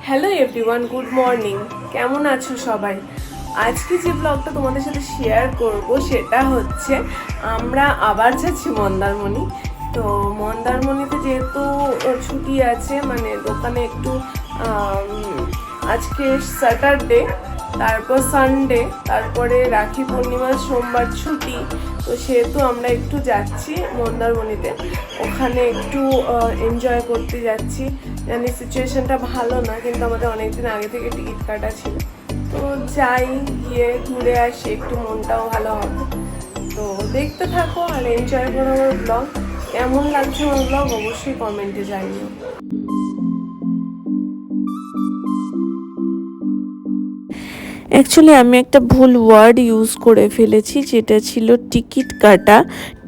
Hello everyone, good morning. কেমন আছো সবাই? আজকে যে ব্লগটা তোমাদের সাথে শেয়ার করব সেটা হচ্ছে আমরা আবার যাচ্ছি মন্দারমণি। তো মন্দারমণিতে যেহেতু ছুটি আছে, মানে দোকানে একটু আজকে স্যাটারডে, তারপর সানডে, তারপরে রাখি পূর্ণিমার সোমবার ছুটি। তো সেহেতু আমরা একটু যাচ্ছি মন্দারমণিতে, ওখানে একটু এনজয় করতে যাচ্ছি। জানি সিচুয়েশনটা ভালো না, কিন্তু আমাদের অনেকদিন আগে থেকে টিকিট কাটা ছিল। তো যাই, গিয়ে ঘুরে আসি, একটু মনটাও ভালো হবে। তো দেখতে থাকো আর এনজয় করো আমার ব্লগ। কেমন লাগছে আমার ব্লগ অবশ্যই কমেন্টে জানিও। অ্যাকচুয়ালি আমি একটা ভুল ওয়ার্ড ইউজ করে ফেলেছি, যেটা ছিল টিকিট কাটা।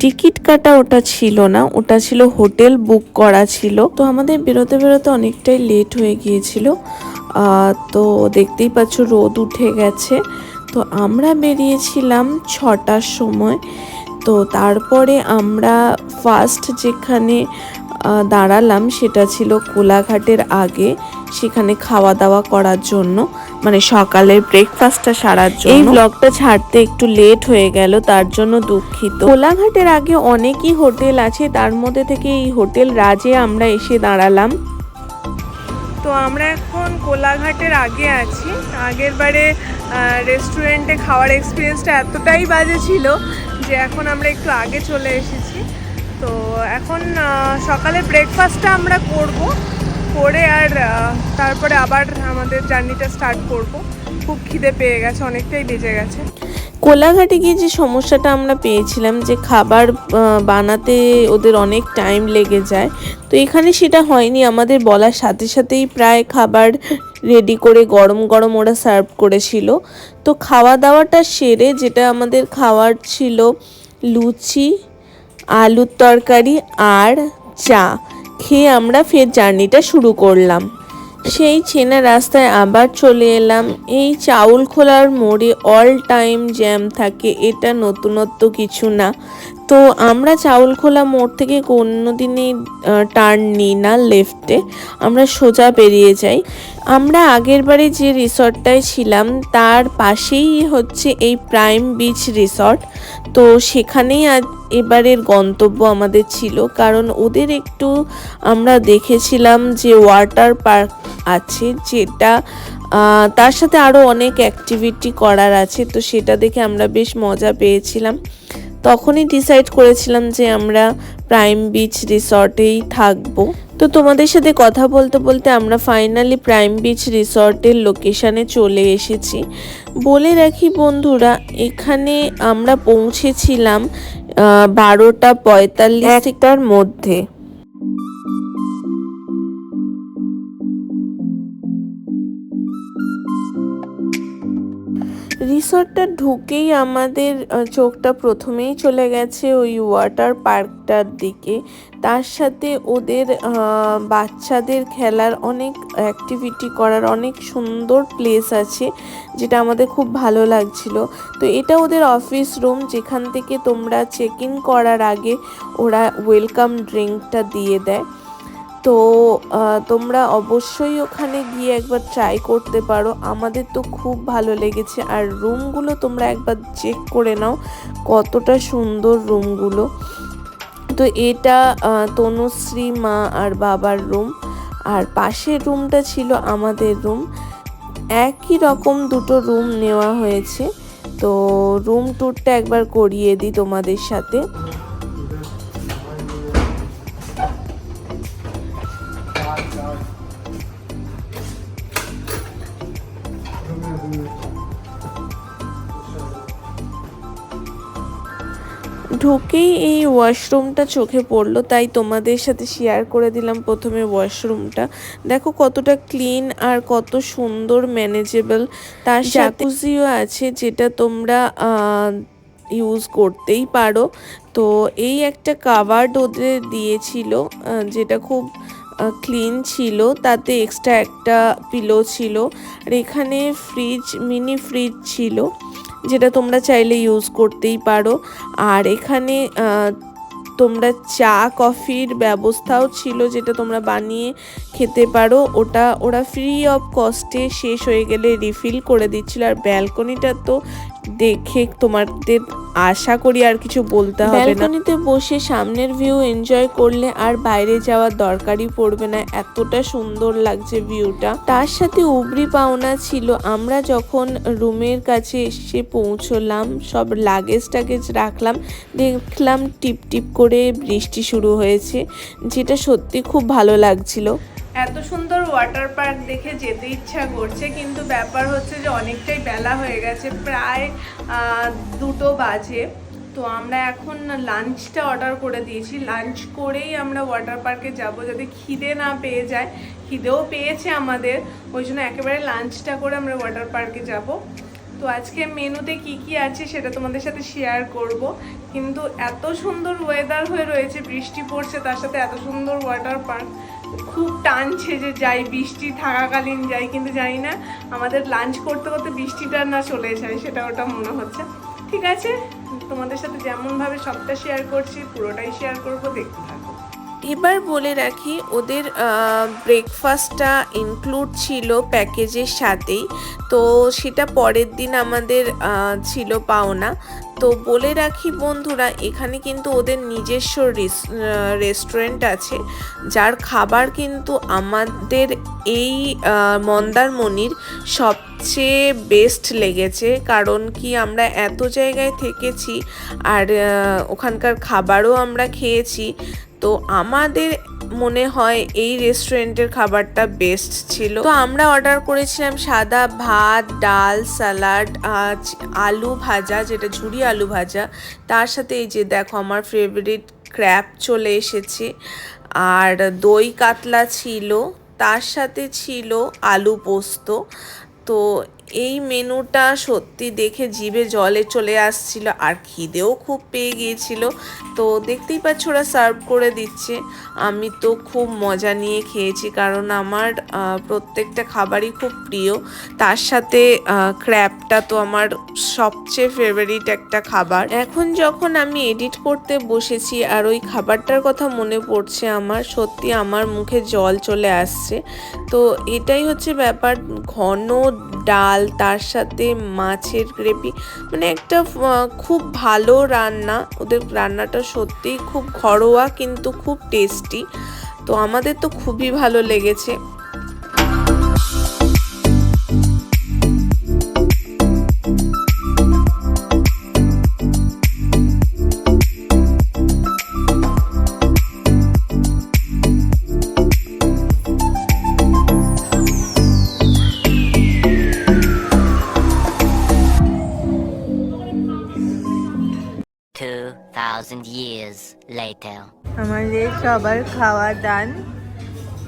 টিকিট কাটা ওটা ছিল না, ওটা ছিল হোটেল বুক করা ছিল। তো আমাদের বেরোতে বেরোতে অনেকটাই লেট হয়ে গিয়েছিল। তো দেখতেই পাচ্ছ রোদ উঠে গেছে। তো আমরা বেরিয়েছিলাম 6টার সময়। তো তারপরে আমরা ফার্স্ট যেখানে দাঁড়ালাম সেটা ছিল কোলাঘাটের আগে, সেখানে খাওয়া দাওয়া করার জন্য, মানে সকালের ব্রেকফাস্টটা সারার জন্য। এই ব্লগটা ছাড়তে একটু লেট হয়ে গেল, তার জন্য দুঃখিত। কোলাঘাটের আগে অনেকই হোটেল আছে, তার মধ্যে থেকে এই হোটেল রাজে আমরা এসে দাঁড়ালাম। তো আমরা এখন কোলাঘাটের আগে আছি। আগের বারে রেস্টুরেন্টে খাওয়ার এক্সপিরিয়েন্সটা এতটাই বাজে ছিল যে এখন আমরা একটু আগে চলে এসেছি। তো এখন সকালে ব্রেকফাস্টটা আমরা করে আর তারপরে আবার আমাদের জার্নিটা স্টার্ট করব। খুব খিদে পেয়ে গেছে, অনেকটাই বেজে গেছে। কোলাঘাটে গিয়ে যে সমস্যাটা আমরা পেয়েছিলাম, যে খাবার বানাতে ওদের অনেক টাইম লেগে যায়, তো এখানে সেটা হয়নি। আমাদের বলার সাথে সাথেই প্রায় খাবার রেডি করে গরম গরম ওরা সার্ভ করেছিল। তো খাওয়া দাওয়াটা সেরে, যেটা আমাদের খাওয়ার ছিল লুচি, আলুর তরকারি আর চা, খেয়ে আমরা ফের জার্নিটা শুরু করলাম। সেই চেনা রাস্তায় আবার চলে এলাম। এই চাউল খোলার মোড়ে অল টাইম জ্যাম থাকে, এটা নতুনত্ব কিছু না। তো আমরা চাউল খোলা মোড় থেকে কোনো দিনই টার্ন নিই না লেফটে, আমরা সোজা বেরিয়ে যাই। আমরা আগের বারে যে রিসর্টটায় ছিলাম তার পাশেই হচ্ছে এই প্রাইম বিচ রিসর্ট। তো সেখানেই এবারের গন্তব্য আমাদের ছিল, কারণ ওদের একটু আমরা দেখেছিলাম যে ওয়াটার পার্ক আছে, যেটা তার সাথে আরও অনেক অ্যাক্টিভিটি করার আছে। তো সেটা দেখে আমরা বেশ মজা পেয়েছিলাম। তখনই ডিসাইড করেছিলাম যে আমরা প্রাইম বিচ রিসর্টেই থাকবো। তো তোমাদের সাথে কথা বলতে বলতে আমরা ফাইনালি প্রাইম বিচ রিসর্টের লোকেশানে চলে এসেছি। বলে রাখি বন্ধুরা, এখানে আমরা পৌঁছেছিলাম 12:45-1টার মধ্যে। রিসর্টটা ঢুকেই আমাদের চোখটা প্রথমেই চলে গেছে ওই ওয়াটার পার্কটার দিকে। তার সাথে ওদের বাচ্চাদের খেলার অনেক অ্যাক্টিভিটি করার অনেক সুন্দর প্লেস আছে, যেটা আমাদের খুব ভালো লাগছিল। তো এটা ওদের অফিস রুম, যেখান থেকে তোমরা চেক ইন করার আগে ওরা ওয়েলকাম ড্রিঙ্কটা দিয়ে দেয়। তো তোমরা অবশ্যই ওখানে গিয়ে একবার ট্রাই করতে পারো। আমাদের তো খুব ভালো লেগেছে। আর রুমগুলো তোমরা একবার চেক করে নাও, কতটা সুন্দর রুমগুলো। তো এটা তনুশ্রী মা আর বাবার রুম, আর পাশের রুমটা ছিল আমাদের রুম। একই রকম দুটো রুম নেওয়া হয়েছে। তো রুম ট্যুরটা একবার করিয়ে দিই তোমাদের সাথে। ঢুকেই এই ওয়াশরুমটা চোখে পড়লো, তাই তোমাদের সাথে শেয়ার করে দিলাম প্রথমে ওয়াশরুমটা। দেখো কতটা ক্লিন আর কত সুন্দর, ম্যানেজেবল। তার জাকুজিও আছে, যেটা তোমরা ইউজ করতেই পারো। তো এই একটা কাভার্ড ওদের দিয়েছিল, যেটা খুব ক্লিন ছিল। তাতে এক্সট্রা একটা পিলো ছিল। আর এখানে মিনি ফ্রিজ ছিল, যেটা তোমরা চাইলে ইউজ করতেই পারো। আর এখানে তোমরা চা কফির ব্যবস্থাও ছিল, যেটা তোমরা বানিয়ে খেতে পারো। ওটা ওরা ফ্রি অফ কস্টে শেষ হয়ে গেলে রিফিল করে দিচ্ছিল। আর ব্যালকনিটা তো দেখে তোমাদের আশা করি আর কিছু বলতে হবে না। ব্যালকনিতে বসে সামনের ভিউ এনজয় করলে আর বাইরে যাওয়ার দরকারই পড়বে না, এতটা সুন্দর লাগছে ভিউটা। তার সাথে উবরি পাওনা ছিল, আমরা যখন রুমের কাছে এসে পৌঁছলাম, সব লাগেজ টাগেজ রাখলাম, দেখলাম টিপ টিপ করে বৃষ্টি শুরু হয়েছে, যেটা সত্যি খুব ভালো লাগছিল। এত সুন্দর ওয়াটার পার্ক দেখে যেতে ইচ্ছা করছে, কিন্তু ব্যাপার হচ্ছে যে অনেকটাই বেলা হয়ে গেছে, প্রায় 2টো বাজে। তো আমরা এখন লাঞ্চটা অর্ডার করে দিয়েছি, লাঞ্চ করেই আমরা ওয়াটার পার্কে যাব, যাতে খিদে না পেয়ে যায়। খিদেও পেয়েছে আমাদের, ওই জন্য একেবারে লাঞ্চটা করে আমরা ওয়াটার পার্কে যাব। তো আজকে মেনুতে কি কি আছে সেটা তোমাদের সাথে শেয়ার করব। কিন্তু এত সুন্দর ওয়েদার হয়ে রয়েছে, বৃষ্টি পড়ছে, তার সাথে এত সুন্দর ওয়াটার পার্ক, খুব টানছে যে যাই, বৃষ্টি থাকাকালীন যাই, কিন্তু জানি না আমাদের লাঞ্চ করতে করতে বৃষ্টিটা না চলে যায়, সেটা ওটা মনে হচ্ছে। ঠিক আছে, তোমাদের সাথে যেমনভাবে সবটা শেয়ার করছি পুরোটাই শেয়ার করব, দেখতে থাকো। এবার বলে রাখি, ওদের ব্রেকফাস্টটা ইনক্লুড ছিল প্যাকেজের সাথেই, তো সেটা পরের দিন আমাদের ছিল পাওনা। তো বলে রাখি বন্ধুরা, এখানে কিন্তু ওদের নিজস্ব রেস্টুরেন্ট আছে, যার খাবার কিন্তু আমাদের এই মন্দারমণির সবচেয়ে বেস্ট লেগেছে। কারণ কি, আমরা এত জায়গায় থেকেছি আর ওখানকার খাবারও আমরা খেয়েছি, তো আমাদের মনে হয় এই রেস্টুরেন্টের খাবারটা বেস্ট ছিল। তো আমরা অর্ডার করেছিলাম সাদা ভাত, ডাল, স্যালাড, আলু ভাজা, যেটা ঝুরি আলু ভাজা, তার সাথে এই যে দেখো আমার ফেভারিট ক্র্যাব চলে এসেছে, আর দই কাতলা ছিল, তার সাথে ছিল আলু পোস্ত। তো এই মেনুটা সত্যি দেখে জিভে জলে চলে আসছিল, আর খিদেও খুব পেয়ে গিয়েছিল। তো দেখতেই পাচ্ছ ওরা সার্ভ করে দিচ্ছে, আমি তো খুব মজা নিয়ে খেয়েছি, কারণ আমার প্রত্যেকটা খাবারই খুব প্রিয়। তার সাথে ক্র্যাবটা তো আমার সবচেয়ে ফেভারিট একটা খাবার। এখন যখন আমি এডিট করতে বসেছি আর ওই খাবারটার কথা মনে পড়ছে আমার, সত্যি আমার মুখে জল চলে আসছে। তো এটাই হচ্ছে ব্যাপার, ঘন ডাল, তার সাথে মাছের গ্রেভি, মানে একটা খুব ভালো রান্না। ওদের রান্নাটা সত্যিই খুব ঘরোয়া কিন্তু খুব টেস্টি, তো আমাদের তো খুবই ভালো লেগেছে। years later. আমাদের সবার খাওয়া দান।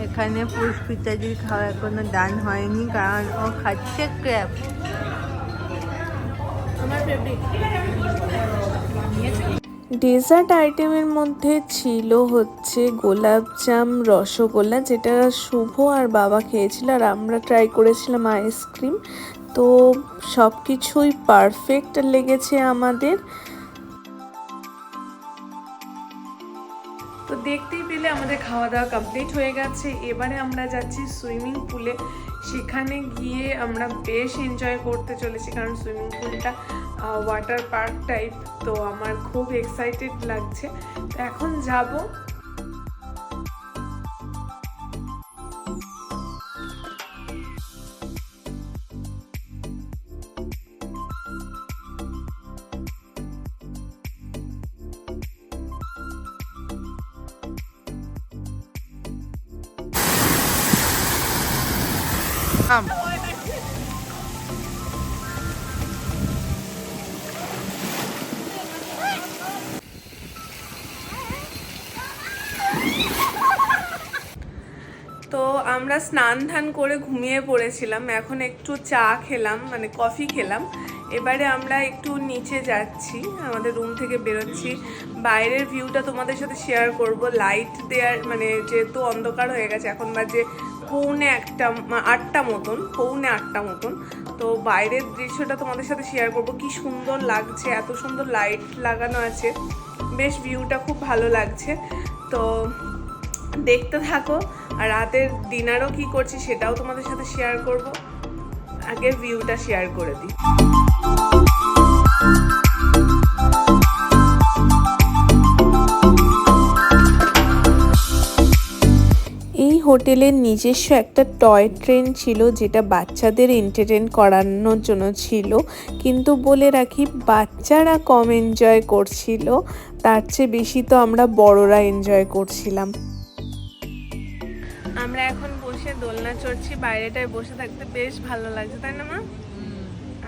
এখানে পুষ্পিতাদির খাওয়া এখনো দান হয়নি, কারণ ও খাচ্ছে ক্র্যাব। ডেজার্ট আইটেমের মধ্যে ছিল হচ্ছে গোলাপজাম, রসগোল্লা, যেটা শুভ আর বাবা খেয়েছিল, আর আমরা ট্রাই করেছিলাম আইসক্রিম। তো সব কিছুই পারফেক্ট লেগেছে আমাদের। তো দেখতেই পেলে আমাদের খাওয়া দাওয়া কমপ্লিট হয়ে গেছে। এবারে আমরা যাচ্ছি সুইমিং পুলে, সেখানে গিয়ে আমরা বেশ এনজয় করতে চলেছি, কারণ সুইমিং পুলটা ওয়াটার পার্ক টাইপ। তো আমার খুব এক্সাইটেড লাগছে, তো এখন যাব। তো আমরা স্নান ধান করে ঘুমিয়ে পড়েছিলাম, এখন একটু চা খেলাম, মানে কফি খেলাম। এবারে আমরা একটু নিচে যাচ্ছি, আমাদের রুম থেকে বেরোচ্ছি। বাইরের ভিউটা তোমাদের সাথে শেয়ার করব। লাইট দেওয়ার, মানে যেহেতু অন্ধকার হয়ে গেছে, এখন বাজে পৌনে 8টা মতন। তো বাইরের দৃশ্যটা তোমাদের সাথে শেয়ার করব। কি সুন্দর লাগছে, এত সুন্দর লাইট লাগানো আছে, বেশ ভিউটা খুব ভালো লাগছে। তো দেখতে থাকো, আর রাতের ডিনারও কি করছি সেটাও তোমাদের সাথে শেয়ার করব। আগে ভিউটা শেয়ার করে দিই। এই হোটেলের নিজস্ব একটা টয় ট্রেন ছিল, যেটা বাচ্চাদের এন্টারটেইন করানোর জন্য ছিল, কিন্তু বলে রাখি বাচ্চারা কম এনজয় করছিল, তার চেয়ে বেশি তো আমরা বড়রা এনজয় করছিলাম। আমরা এখন বসে দোলনা চড়ছি, বাইরেটায় বসে থাকতে বেশ ভালো লাগছে, তাই না মা?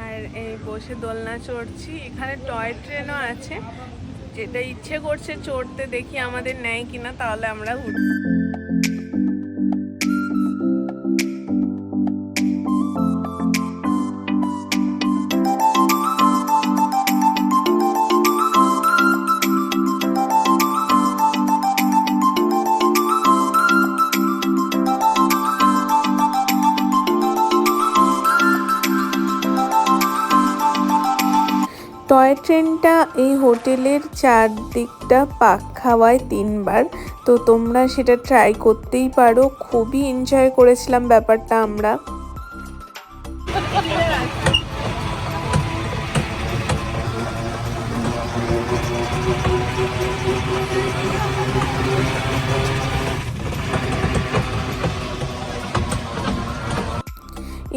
আর এই বসে দোলনা চড়ছি, এখানে টয় ট্রেনও আছে, যেটা ইচ্ছে করছে চড়তে, দেখি আমাদের নেয় কিনা, তাহলে আমরা উঠি। টয় ট্রেনটা এই হোটেলের চারদিকটা পাক খাওয়ায় 3 বার, তো তোমরা সেটা ট্রাই করতেই পারো। খুবই এনজয় করেছিলাম ব্যাপারটা আমরা।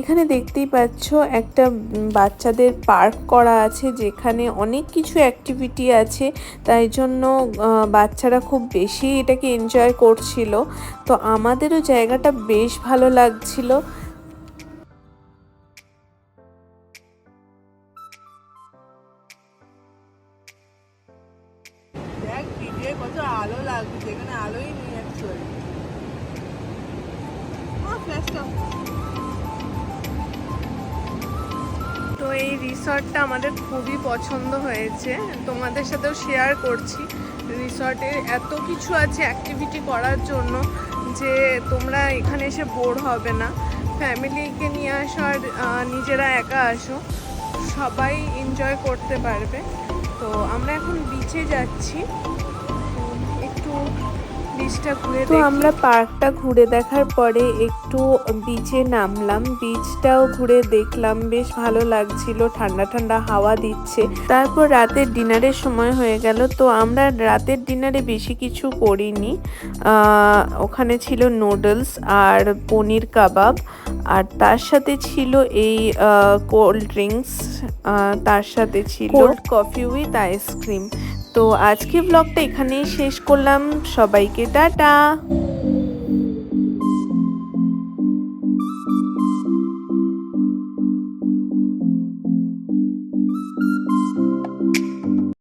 এখানে দেখতেই পাচ্ছ একটা বাচ্চাদের পার্ক করা আছে, যেখানে অনেক কিছু অ্যাক্টিভিটি আছে, তাই জন্য বাচ্চারা খুব বেশি এটাকে এনজয় করছিল। তো আমাদেরও জায়গাটা বেশ ভালো লাগছিল। দেখ ভিডিও কত আলো লাগছে, এখানে আলোই নেই অ্যাকচুয়ালি। ফ্ল্যাশটা তো এই রিসর্টটা আমাদের খুবই পছন্দ হয়েছে, তোমাদের সাথেও শেয়ার করছি। রিসর্টে এত কিছু আছে অ্যাক্টিভিটি করার জন্য যে তোমরা এখানে এসে বোর হবে না। ফ্যামিলিকে নিয়ে আসো আর নিজেরা একা আসো, সবাই এনজয় করতে পারবে। তো আমরা এখন বিচে যাচ্ছি, একটু বিচটা ঘুরে তো দেখি। আমরা পার্কটা ঘুরে দেখার পরে একটু বিচে নামলাম, বিচটাও ঘুরে দেখলাম, বেশ ভালো লাগছিল, ঠান্ডা ঠান্ডা হাওয়া দিচ্ছে। তারপর রাতের ডিনারের সময় হয়ে গেল। তো আমরা রাতের ডিনারে বেশি কিছু করিনি, ওখানে ছিল নুডলস আর পনির কাবাব, আর তার সাথে ছিল এই কোল্ড ড্রিঙ্কস, তার সাথে ছিল কোল্ড কফি উইথ আইসক্রিম। তো আজকে ব্লগটা এখানেই শেষ করলাম, সবাইকে টাটা।